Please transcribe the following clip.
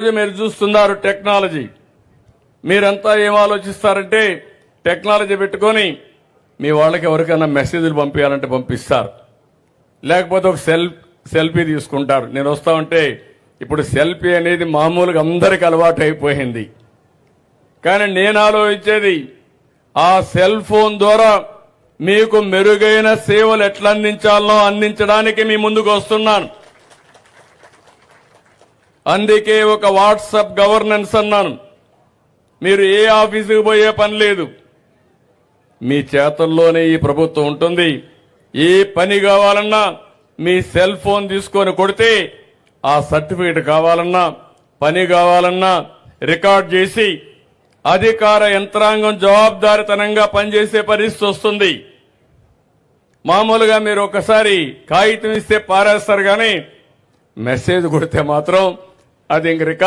మీరు చూస్తున్నారు టెక్నాలజీ. మీరంతా ఏం ఆలోచిస్తారంటే టెక్నాలజీ పెట్టుకొని మీ వాళ్ళకి ఎవరికైనా మెసేజ్లు పంపించాలంటే పంపిస్తారు, లేకపోతే ఒక సెల్ఫీ తీసుకుంటారు. నేను వస్తా ఉంటే ఇప్పుడు సెల్ఫీ అనేది మామూలుగా అందరికి అలవాటు అయిపోయింది. కానీ నేను ఆలోచించేది ఆ సెల్ ఫోన్ ద్వారా మీకు మెరుగైన సేవలు ఎట్లా అందించాలో అందించడానికి మీ ముందుకు వస్తున్నాను. అందుకే ఒక వాట్సాప్ గవర్నెన్స్ అన్నాను. మీరు ఏ ఆఫీసుకు పోయే పని లేదు, మీ చేతుల్లోనే ఈ ప్రభుత్వం ఉంటుంది. ఏ పని కావాలన్నా మీ సెల్ ఫోన్ తీసుకొని కొడితే ఆ సర్టిఫికేట్ కావాలన్నా పని కావాలన్నా రికార్డ్ చేసి అధికార యంత్రాంగం జవాబుదారీతనంగా పనిచేసే పరిస్థితి వస్తుంది. మామూలుగా మీరు ఒకసారి కాగితం ఇస్తే పారేస్తారు, కానీ మెసేజ్ కొడితే మాత్రం అది ఇంక రికార్డ్